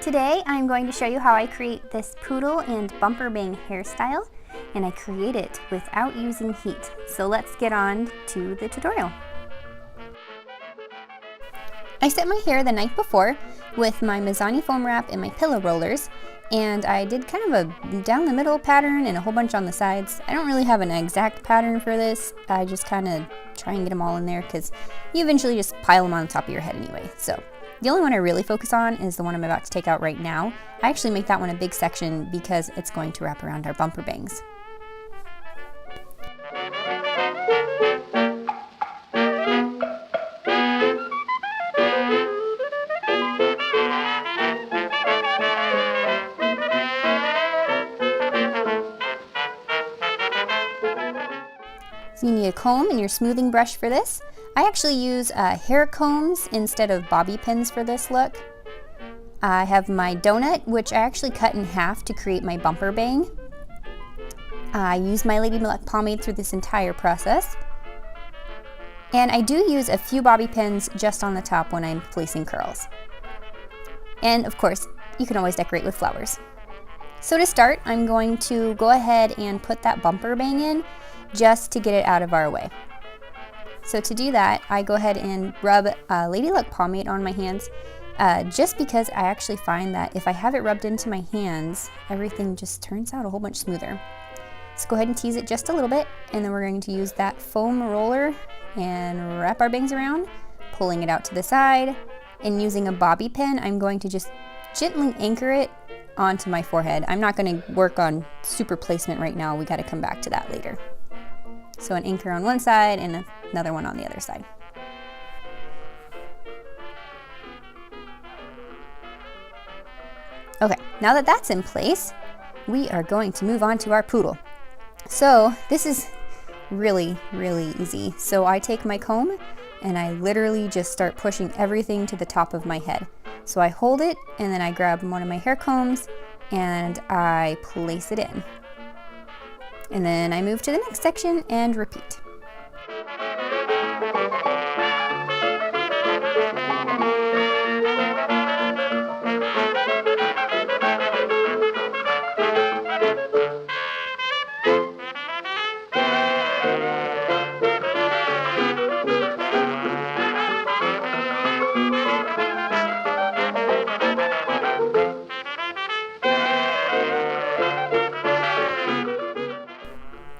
Today I'm going to show you how I create this poodle and bumper bang hairstyle, and I create it without using heat. So let's get on to the tutorial. I set my hair the night before with my Mizani foam wrap and my pillow rollers, and I did kind of a down the middle pattern and a whole bunch on the sides. I don't really have an exact pattern for this. I just kind of try and get them all in there because you eventually just pile them on top of your head anyway. So the only one I really focus on is the one I'm about to take out right now. I actually make that one a big section because it's going to wrap around our bumper bangs. So you need a comb and your smoothing brush for this. I actually use hair combs instead of bobby pins for this look. I have my donut, which I actually cut in half to create my bumper bang. I use my LittleAntiqueMe pomade through this entire process. And I do use a few bobby pins just on the top when I'm placing curls. And of course, you can always decorate with flowers. So to start, I'm going to go ahead and put that bumper bang in just to get it out of our way. So to do that, I go ahead and rub Lady Luck pomade on my hands, just because I actually find that if I have it rubbed into my hands, everything just turns out a whole bunch smoother. So go ahead and tease it just a little bit, and then we're going to use that foam roller and wrap our bangs around, pulling it out to the side, and using a bobby pin, I'm going to just gently anchor it onto my forehead. I'm not going to work on super placement right now. We got to come back to that later. So an anchor on one side and another one on the other side. Okay, now that that's in place, we are going to move on to our poodle. So this is really, really easy. So I take my comb and I literally just start pushing everything to the top of my head. So I hold it and then I grab one of my hair combs and I place it in. And then I move to the next section and repeat.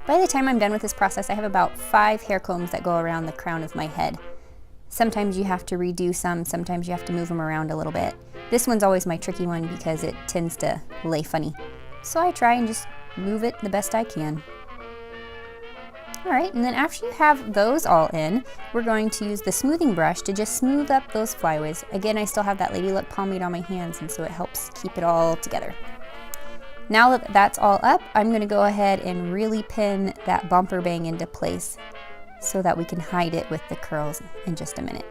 By the time I'm done with this process, I have about 5 hair combs that go around the crown of my head. Sometimes you have to redo some, sometimes you have to move them around a little bit. This one's always my tricky one because it tends to lay funny. So I try and just move it the best I can. Alright, and then after you have those all in, we're going to use the smoothing brush to just smooth up those flyaways. Again, I still have that Lady Luck pomade on my hands, and so it helps keep it all together. Now that that's all up, I'm going to go ahead and really pin that bumper bang into place so that we can hide it with the curls in just a minute.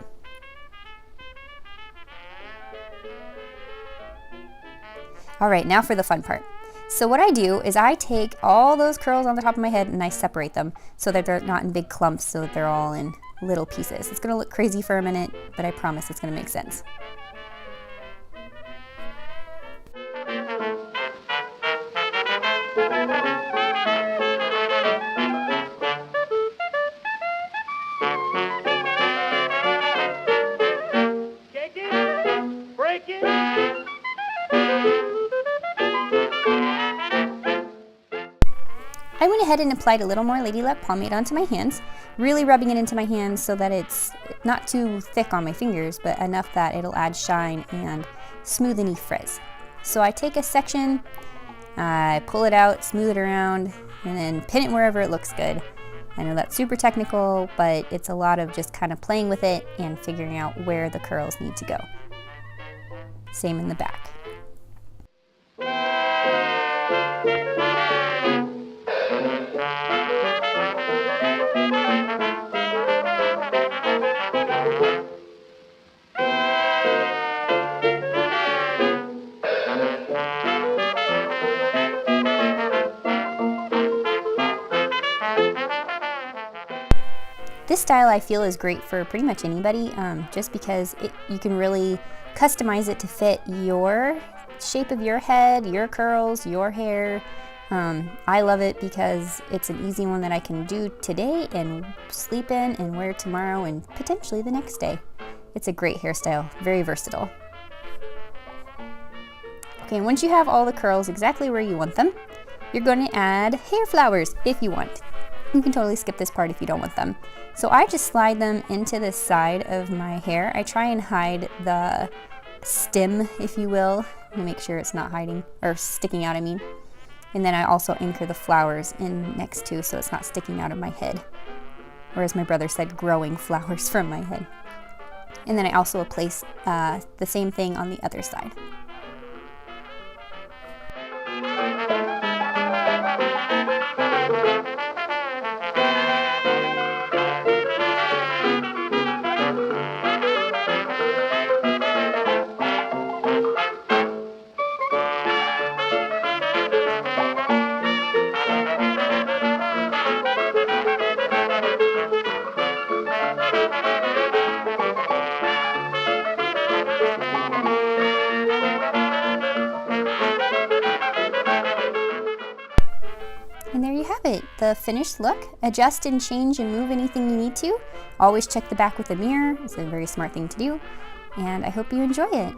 Alright, now for the fun part. So what I do is I take all those curls on the top of my head and I separate them so that they're not in big clumps, so that they're all in little pieces. It's going to look crazy for a minute, but I promise it's going to make sense. I went ahead and applied a little more Lady Luck pomade onto my hands, really rubbing it into my hands so that it's not too thick on my fingers, but enough that it'll add shine and smooth any frizz. So I take a section, I pull it out, smooth it around, and then pin it wherever it looks good. I know that's super technical, but it's a lot of just kind of playing with it and figuring out where the curls need to go. Same in the back. This style I feel is great for pretty much anybody, just because you can really customize it to fit your shape of your head, your curls, your hair. I love it because it's an easy one that I can do today and sleep in and wear tomorrow and potentially the next day. It's a great hairstyle, very versatile. Okay, once you have all the curls exactly where you want them, you're going to add hair flowers if you want. You can totally skip this part if you don't want them. So I just slide them into the side of my hair. I try and hide the stem, if you will, to make sure it's not hiding, or sticking out, I mean. And then I also anchor the flowers in next to so it's not sticking out of my head. Or as my brother said, growing flowers from my head. And then I also place the same thing on the other side. And there you have it, the finished look. Adjust and change and move anything you need to. Always check the back with a mirror. It's a very smart thing to do. And I hope you enjoy it.